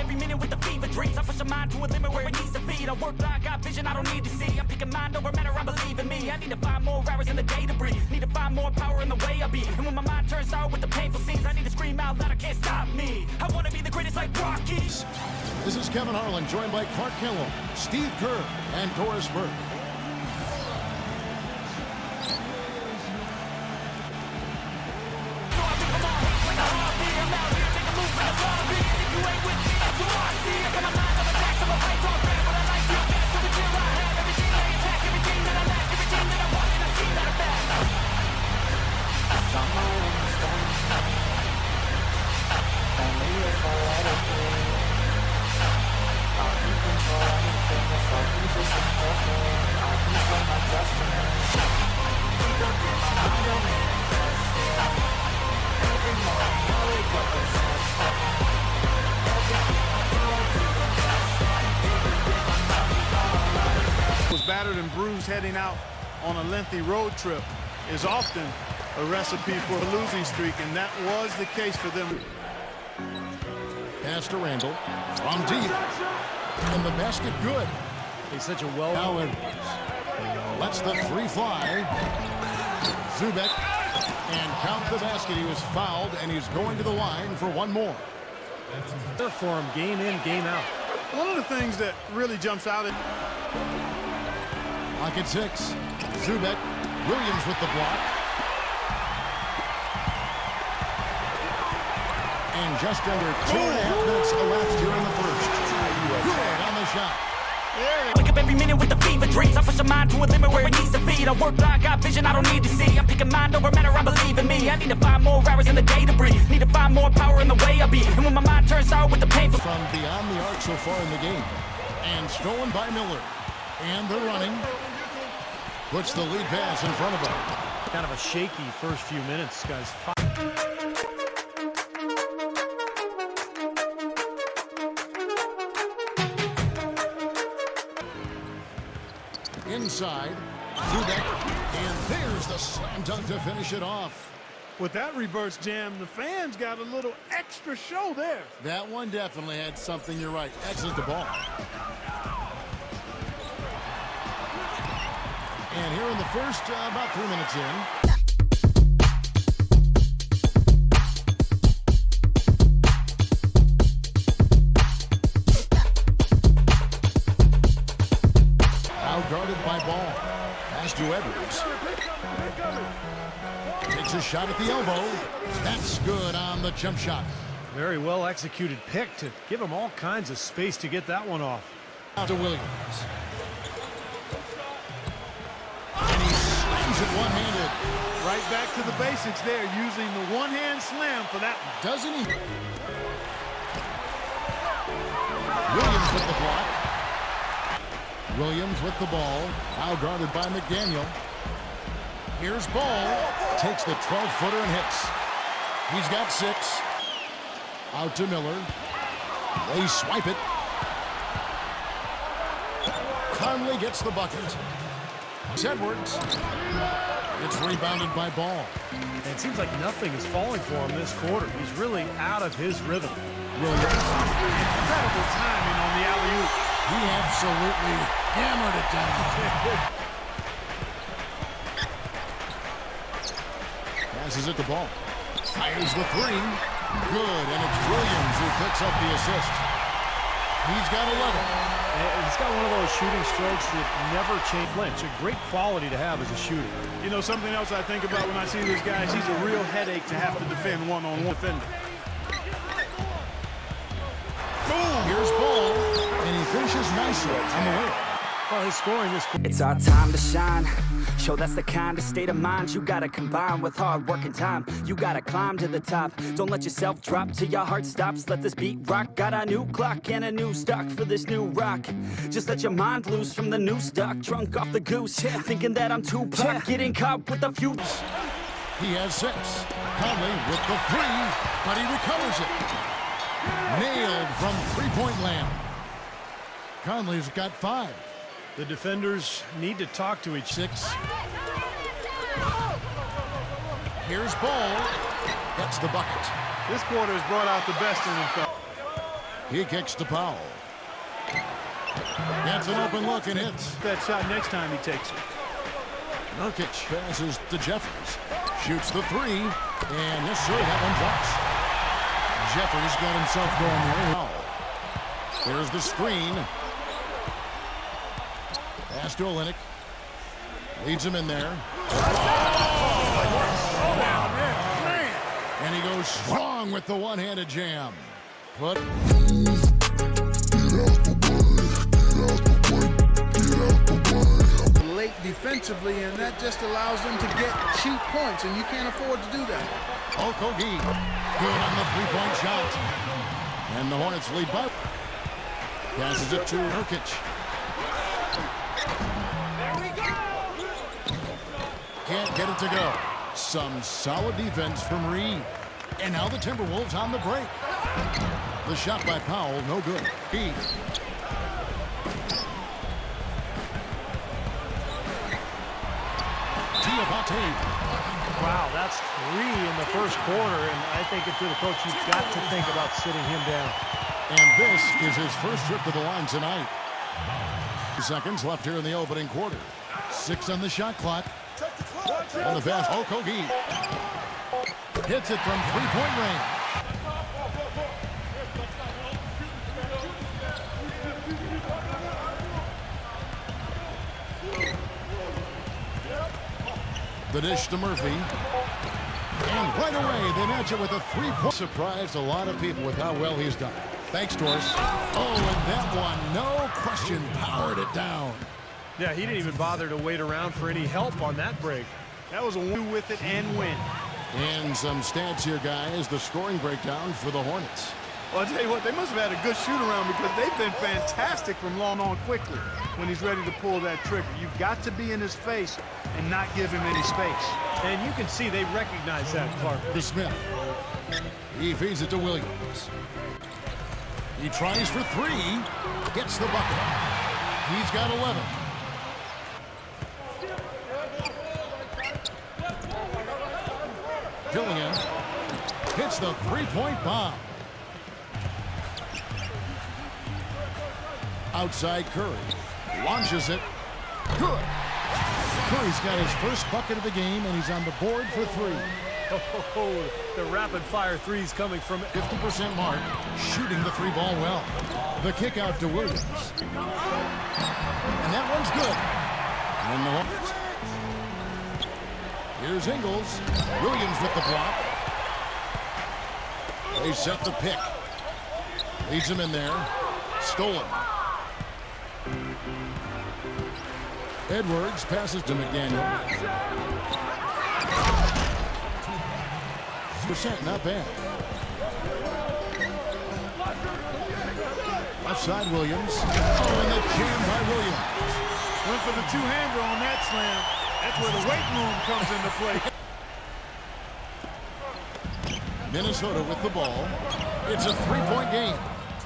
every minute with the fever dreams. I push a mind to a limit where it needs to feed. I work like I got vision I don't need to see. I'm picking mind over matter, I believe in me. I need to find more hours in the day to breathe. Need to find more power in the way I be. And when my mind turns sour with the painful scenes, I need to scream out loud, I can't stop me. I wanna be the greatest like Rocky. This is Kevin Harlan, joined by Clark Kellogg, Steve Kerr, and Doris Burke. Was battered and bruised heading out on a lengthy road trip is often a recipe for a losing streak, and that was the case for them. Pass to Randall from deep, and the basket good. He's such a well. Now lets the three fly. Zubac, and count the basket. He was fouled, and he's going to the line for one more. They're for him game in, game out. One of the things that really jumps out at Pocket six. Zubac, Williams with the block. And just under 2.5 minutes elapsed here in the first. Good on the shot. Wake up every minute with the fever dreams. I push a mind to a limit where it needs to feed. I work like I got vision I don't need to see. I'm picking mind over matter, I believe in me. I need to find more hours in the day to breathe. Need to find more power in the way I be. And when my mind turns sour with the painful. From beyond the arc so far in the game. And stolen by Miller. And they're running. Puts the lead pass in front of them. Kind of a shaky first few minutes, guys. Inside, Zubac, and there's the slam dunk to finish it off. with that reverse jam. The fans got a little extra show there. That one definitely had something. You're right. Exits the ball. And here in the first, about 3 minutes in. Guarded by Ball. Pass to Edwards. Takes a shot at the elbow. That's good on the jump shot. Very well executed pick to give him all kinds of space to get that one off. Out to Williams. And he slams it one-handed. Right back to the basics there, using the one-hand slam for that one. Doesn't he? Williams with the block. Williams with the ball, now guarded by McDaniel. Here's Ball, takes the 12-footer and hits. He's got 6. Out to Miller. They swipe it. Conley gets the bucket. Edwards. It's rebounded by Ball. And it seems like nothing is falling for him this quarter. He's really out of his rhythm. Williams. Incredible timing on the alley-oop. He absolutely hammered it down. Passes it the ball. Fires the 3. Good, and it's Williams who picks up the assist. He's got 11. And he's got one of those shooting strokes that never change flinch. A great quality to have as a shooter. You know, something else I think about when I see this guy, he's a real headache to have to defend one-on-one defender. Boom! Here's Ball, and he finishes nicely on the way. Well, his scoring this quarter. It's our time to shine. Show that's the kind of state of mind you gotta combine with hard work and time. You gotta climb to the top. Don't let yourself drop till your heart stops. Let this beat rock. Got a new clock and a new stock for this new rock. Just let your mind loose from the new stock. Drunk off the goose, thinking that I'm Tupac. Getting caught with a few. He has 6. Conley with the 3, but he recovers it. Nailed from three-point land. Conley's got 5. The defenders need to talk to each 6. Here's Ball. Gets the bucket. This quarter has brought out the best in him. He kicks to Powell. Gets an open look and hits. That shot next time he takes it. Nurkic passes to Jeffries. Shoots the three. And yes, sir, that one drops. Jeffries got himself going there. There's the screen. Pass to Olynyk. Leads him in there. And he goes strong with the one-handed jam. But late defensively, and that just allows them to get cheap points, and you can't afford to do that. Okogie good on the three-point shot. And the Hornets lead by. Passes it to Nurkic. Can't get it to go. Some solid defense from Reed. And now the Timberwolves on the break. The shot by Powell, no good. Wow, that's 3 in the first quarter, and I think if you're the coach, you've got to think about sitting him down. And this is his first trip to the line tonight. 2 seconds left here in the opening quarter. 6 on the shot clock. On the pass, Okogie hits it from three-point range. The dish to Murphy. And right away, they match it with a three-point. Surprised a lot of people with how well he's done. Thanks, Doris. Oh, and that one, no question, powered it down. Yeah, he didn't even bother to wait around for any help on that break. That was a win with it and win. And some stats here, guys. The scoring breakdown for the Hornets. Well, I'll tell you what, they must have had a good shoot-around because they've been fantastic from long on quickly when he's ready to pull that trigger. You've got to be in his face and not give him any space. And you can see they recognize that, Clark. To Smith. He feeds it to Williams. He tries for 3. Gets the bucket. He's got 11. Dillingham hits the three-point bomb. Outside Curry. Launches it. Good. Curry's got his first bucket of the game, and he's on the board for 3. Oh, the rapid-fire threes coming from 50% mark, shooting the 3-ball well. The kick out to Williams. And that one's good. And the Hornets. Here's Ingles. Williams with the block. They set the pick. Leads him in there. Stolen. Edwards passes to McDaniel. Percent, not bad. Outside Williams. Oh, and the jam by Williams. Went for the two-hander on that slam. That's where the weight room comes into play. Minnesota with the ball. It's a 3-point game.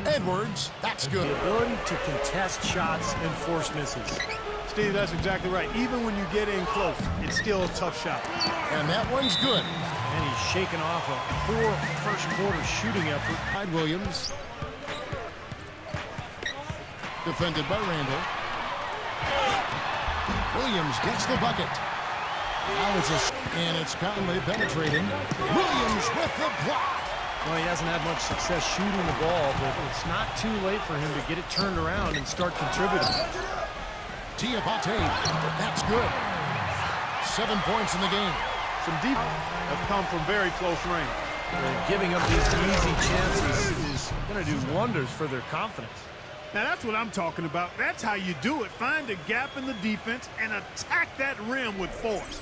Edwards, that's good. The ability to contest shots and force misses. Steve, that's exactly right. Even when you get in close, it's still a tough shot. And that one's good. And he's shaking off a poor first-quarter shooting effort. Outside Williams. Defended by Randall. Williams gets the bucket. Now it's Conley penetrating. Williams with the block. Well, he hasn't had much success shooting the ball, but it's not too late for him to get it turned around and start contributing. Diabate, that's good. 7 points in the game. Some deep have come from very close range. Giving up these easy chances is going to do wonders for their confidence. Now, that's what I'm talking about. That's how you do it. Find a gap in the defense and attack that rim with force.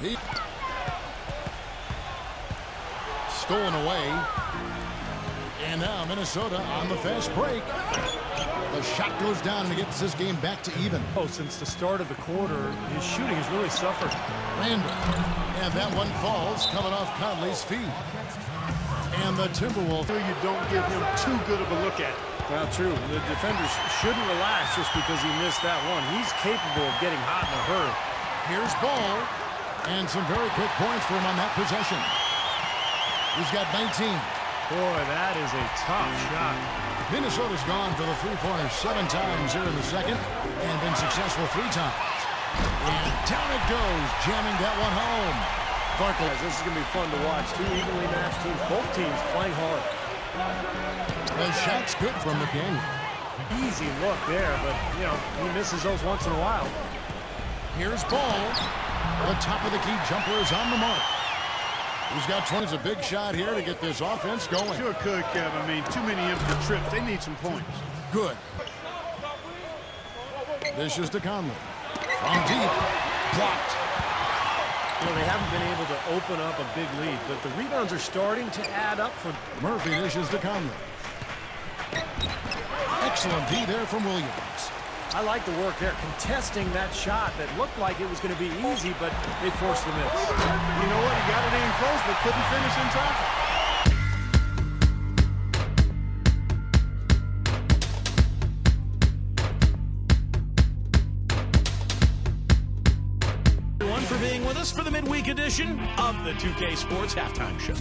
Stolen away. And now Minnesota on the fast break. The shot goes down and he gets this game back to even. Oh, since the start of the quarter, his shooting has really suffered. Randall. And that one falls coming off Conley's feet. And the Timberwolves. You don't give him too good of a look at it. Well, true. The defenders shouldn't relax just because he missed that one. He's capable of getting hot in a hurry. Here's Ball. And some very quick points for him on that possession. He's got 19. Boy, that is a tough shot. Minnesota's gone for the three-pointer 7 times here in the second and been successful 3 times. And down it goes, jamming that one home. Barkley, this is going to be fun to watch. 2 evenly matched teams, both teams playing hard. The shot's good from McDaniel. Easy look there, but, you know, he misses those once in a while. Here's Ball. The top of the key jumper is on the mark. He's got 20. It's a big shot here to get this offense going. Sure could, Kev. I mean, too many empty trips. They need some points. Good. This is to Conley. From deep. Blocked. You know, they haven't been able to open up a big lead, but the rebounds are starting to add up for Murphy dishes to Conley. Excellent D there from Williams. I like the work there, contesting that shot that looked like it was going to be easy, but they forced the miss. You know what? He got it in close, but couldn't finish in traffic. Everyone for being with us for the midweek edition of the 2K Sports Halftime Show.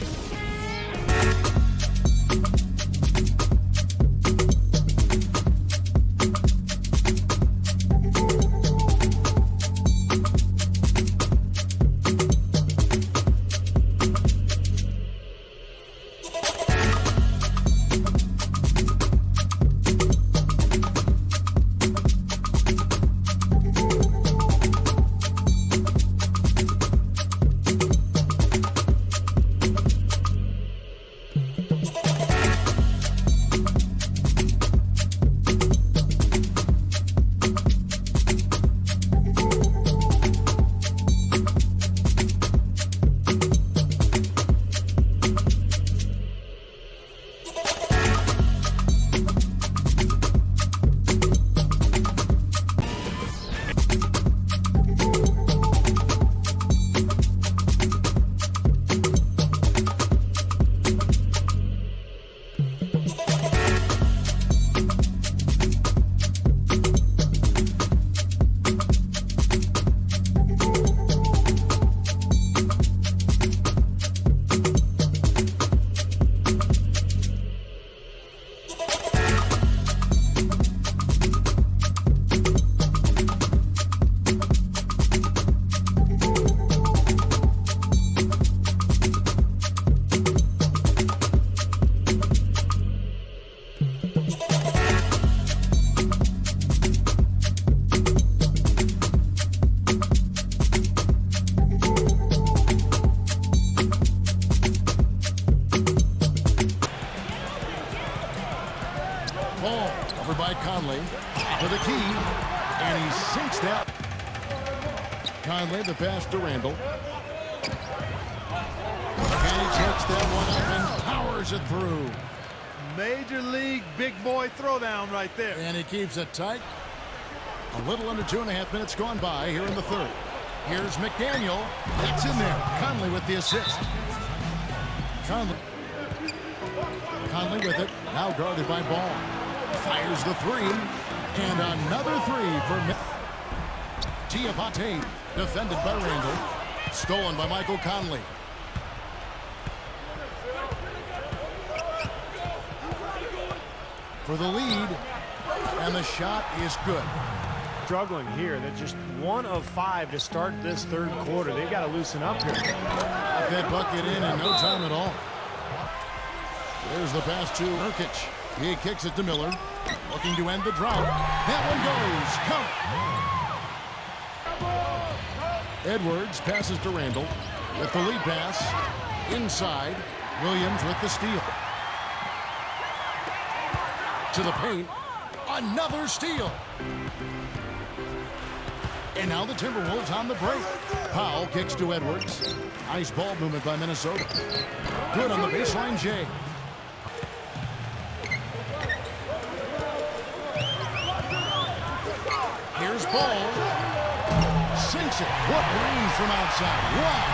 Ball over by Conley for the key, and he sinks that. Conley, the pass to Randall. And he takes that one up and powers it through. Major league big boy throwdown right there. And he keeps it tight. A little under 2.5 minutes gone by here in the third. Here's McDaniel. It's in there. Conley with the assist. Conley with it. Now guarded by Ball. Fires the three. And another three for Diabate. Defended by Randall. Stolen by Michael Conley. For the lead. And the shot is good. Struggling here. They're just 1 of 5 to start this third quarter. They've got to loosen up here. Got that bucket in no time at all. There's the pass to Nurkic. He kicks it to Miller. Looking to end the drought. That one goes. Count. Edwards passes to Randall. With the lead pass. Inside. Williams with the steal. To the paint. Another steal. And now the Timberwolves on the break. Powell kicks to Edwards. Nice ball movement by Minnesota. Good on the baseline, Jay. Here's Ball. Sinks it. What range from outside. Wow.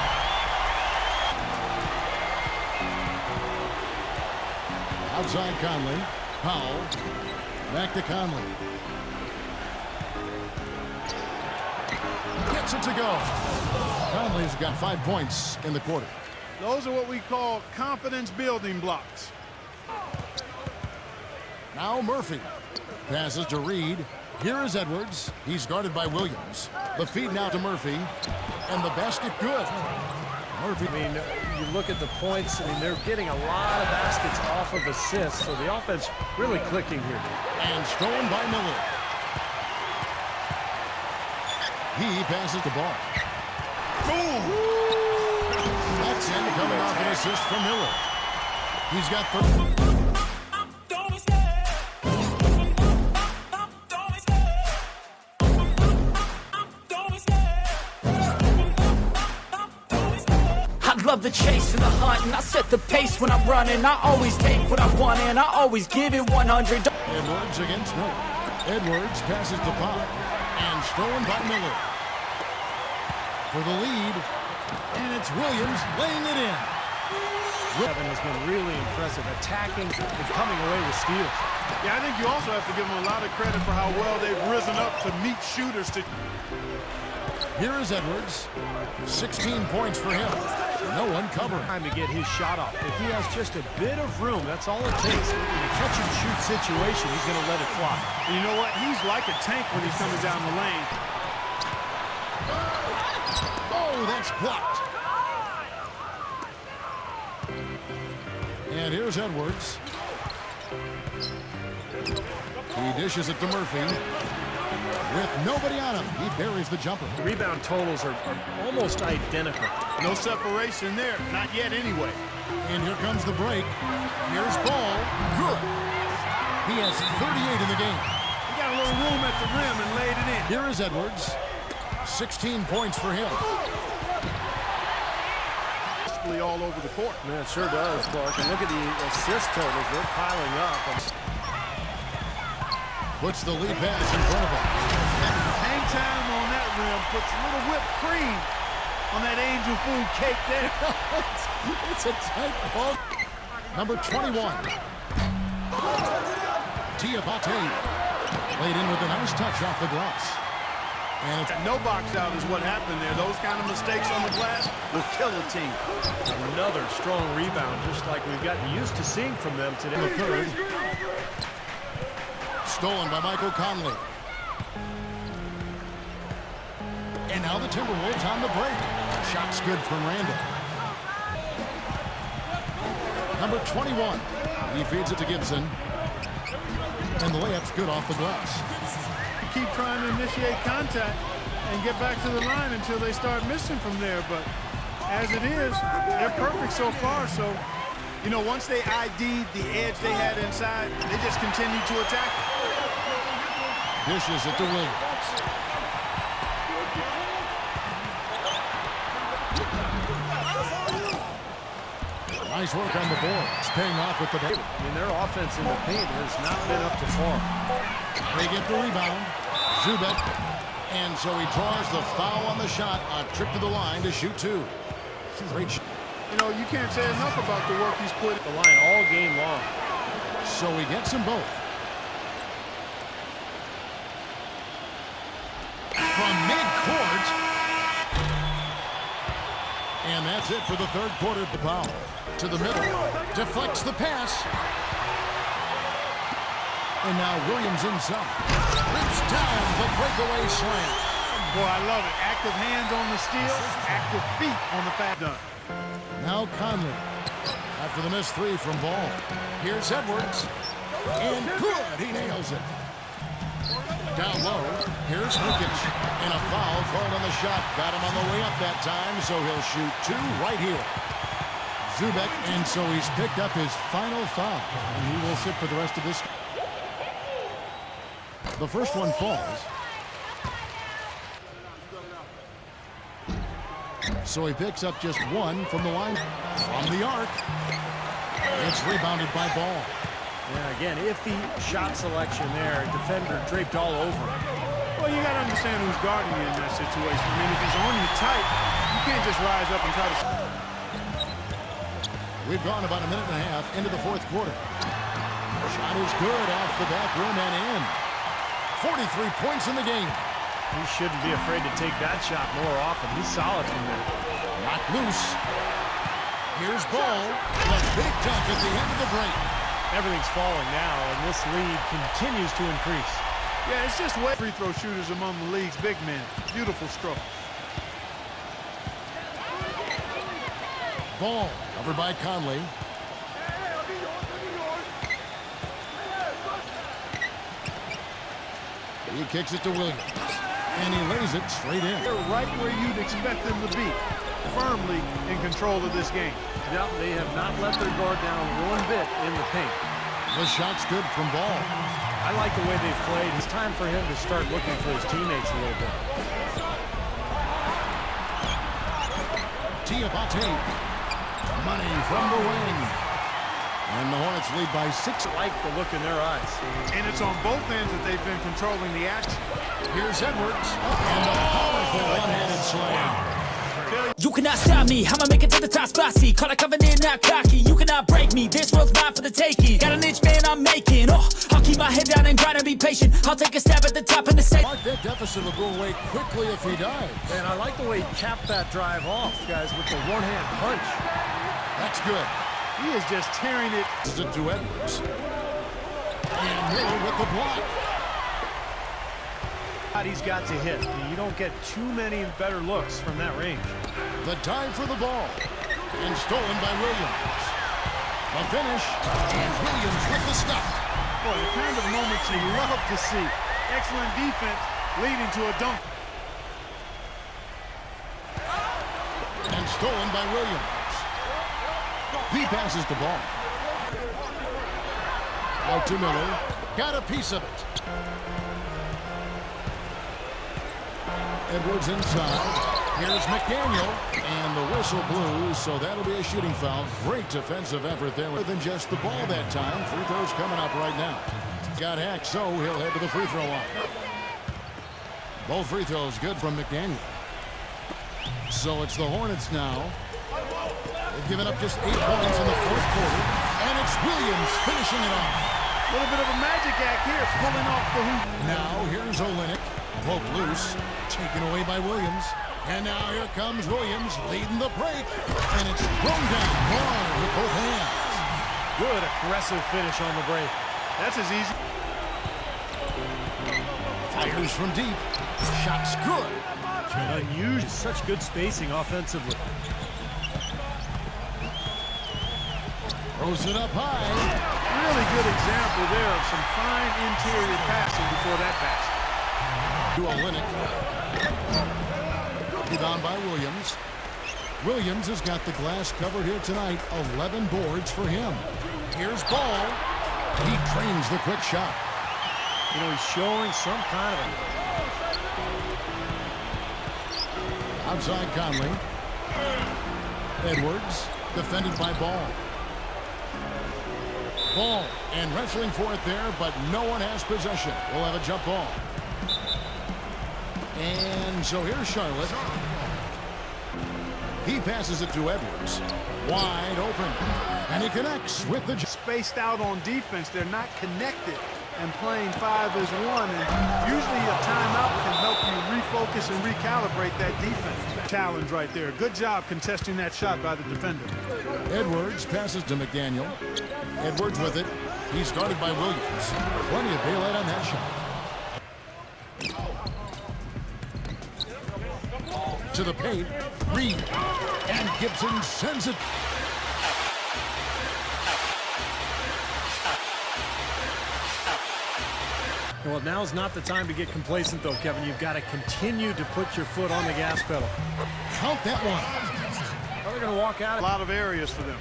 Outside Conley. Powell. Back to Conley. Gets it to go. Conley's got 5 points in the quarter. Those are what we call confidence building blocks. Now Murphy passes to Reed. Here is Edwards. He's guarded by Williams. The feed now to Murphy. And the basket good. Murphy. I mean, you look at the points. I mean, they're getting a lot of baskets off of assists, so the offense really clicking here. And stolen by Miller. He passes the ball. Boom! That's in, coming off an assist from Miller. He's got 30. Love the chase and the hunt, and I set the pace when I'm running. I always take what I want, and I always give it 100. Edwards against Miller. Edwards passes the pop, and stolen by Miller. For the lead, and it's Williams laying it in. Kevin has been really impressive, attacking and coming away with steals. Yeah, I think you also have to give them a lot of credit for how well they've risen up to meet shooters. Here is Edwards. 16 points for him. No one covering. Time to get his shot off. If he has just a bit of room, that's all it takes. In a catch-and-shoot situation, he's going to let it fly. And you know what? He's like a tank when he's coming down the lane. Oh, that's blocked. And here's Edwards. He dishes it to Murphy. With nobody on him, he buries the jumper. The rebound totals are almost identical. No separation there. Not yet anyway. And here comes the break. Here's Ball. Good. He has 38 in the game. He got a little room at the rim and laid it in. Here is Edwards. 16 points for him. All over the court. Man, it sure does, Clark. And look at the assist totals. They're piling up. Puts the lead pass in front of him. Hang time on that rim. Puts a little whipped cream on that angel food cake there. It's a tight ball. Number 21. Diabate. Laid in with a nice touch off the glass. And it's no box out is what happened there. Those kind of mistakes on the glass will kill a team. Another strong rebound, just like we've gotten used to seeing from them today. the third. Stolen by Michael Conley. And now the Timberwolves on the break. Shot's good from Randall. Number 21. He feeds it to Gibson. And the layup's good off the glass. Keep trying to initiate contact and get back to the line until they start missing from there. But as it is, they're perfect so far. So, you know, once they ID'd the edge they had inside, they just continue to attack it. Dishes it to Williams. Nice work on the board. It's paying off with the ball. I mean, their offense in the paint has not been up to par. They get the rebound. Zubac. And so he draws the foul on the shot. A trip to the line to shoot two. Great shot. You know, you can't say enough about the work he's put. The line all game long. So he gets them both. From mid-court. And that's it for the third quarter. The foul. To the middle. Deflects the pass. And now Williams inside. Rips down the breakaway slam. Boy, I love it. Active hands on the steal, active feet on the fat dunk. Now Conley. After the missed three from Ball. Here's Edwards. And good. He nails it. Down low. Here's Nurkic. And a foul called on the shot. Got him on the way up that time, so he'll shoot two right here. Zubac, and so he's picked up his final foul. And he will sit for the rest of this. The first one falls. So he picks up just one from the line. From the arc. It's rebounded by Ball. Yeah, again, iffy shot selection there. Defender draped all over. Well, you got to understand who's guarding you in that situation. I mean, if he's on you tight, you can't just rise up and try to... We've gone about a minute and a half into the fourth quarter. Shot is good off the back rim and in. 43 points in the game. He shouldn't be afraid to take that shot more often. He's solid from there. Knocked loose. Here's Ball. The big dunk at the end of the break. Everything's falling now, and this lead continues to increase. Yeah, it's just way free throw shooters among the league's big men. Beautiful stroke. Ball covered by Conley. He kicks it to Williams, and he lays it straight in. They're right where you'd expect them to be, firmly in control of this game. Yep, they have not let their guard down one bit in the paint. The shot's good from Ball. I like the way they've played. It's time for him to start looking for his teammates a little bit. Diabate. Money from the wing. And the Hornets lead by 6. I like the look in their eyes. And it's on both ends that they've been controlling the action. Here's Edwards. And a powerful one-handed slam. You cannot stop me, I'ma make it to the top spicy. Call it covenant, not cocky. You cannot break me, this world's mine for the taking. Got an inch, man, I'm making. Oh, I'll keep my head down and grind and be patient. I'll take a stab at the top in the set. Mark, that deficit will go away quickly if he dives. And I like the way he capped that drive off, guys, with the one-hand punch. That's good. He is just tearing it. This is it to Edwards. And Miller with the block. He's got to hit. You don't get too many better looks from that range. The dive for the ball. And stolen by Williams. The finish. And Williams with the stop. Boy, the kind of moments you love to see. Excellent defense leading to a dunk. And stolen by Williams. He passes the ball. Out to Miller. Got a piece of it. Edwards inside. Here's McDaniel. And the whistle blew, so that'll be a shooting foul. Great defensive effort there. More than just the ball that time. Free throws coming up right now. Got hacked, so he'll head to the free throw line. Both free throws good from McDaniel. So it's the Hornets now. They've given up just 8 points in the fourth quarter. And it's Williams finishing it off. A little bit of a magic act here, pulling off the hoop. Now here's Olynyk. Broke loose. Taken away by Williams. And now here comes Williams leading the break. And it's thrown down hard with both hands. Good aggressive finish on the break. That's as easy. Fires from deep. Shot's good. Unusual. Such good spacing offensively. Throws it up high. Really good example there of some fine interior passing before that pass. To Olynyk. Rebound by Williams. Williams has got the glass covered here tonight. 11 boards for him. Here's Ball. He trains the quick shot. You know, he's showing some kind of Outside Conley. Edwards defended by Ball. Ball and wrestling for it there, but no one has possession. We'll have a jump ball. And so here's Charlotte. He passes it to Edwards. Wide open. And he connects with the... Spaced out on defense. They're not connected and playing 5 as 1. And usually a timeout can help you refocus and recalibrate that defense. Challenge right there. Good job contesting that shot by the defender. Edwards passes to McDaniel. Edwards with it. He's guarded by Williams. Plenty of bailout on that shot. To the paint. Reed. And Gibson sends it. Well, now's not the time to get complacent, though, Kevin. You've got to continue to put your foot on the gas pedal. Count that one. Well, they're going to walk out. A lot of areas for them.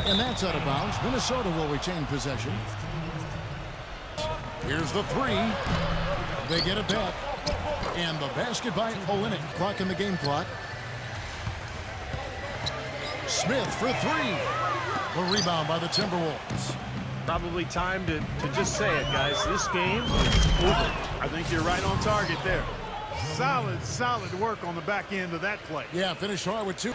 And that's out of bounds. Minnesota will retain possession. Here's the 3. They get it back. And the basket by Olynyk. Clock in the game clock. Smith for 3. The rebound by the Timberwolves. Probably time to just say it, guys. This game is over. I think you're right on target there. Solid work on the back end of that play. Yeah, finished hard with 2.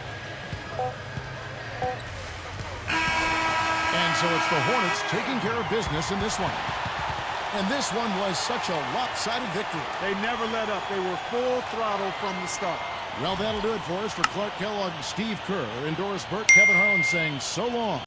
And so it's the Hornets taking care of business in this one. And this one was such a lopsided victory. They never let up. They were full throttle from the start. Well, that'll do it for us. For Clark Kellogg, Steve Kerr, and Doris Burke, Kevin Harlan saying so long.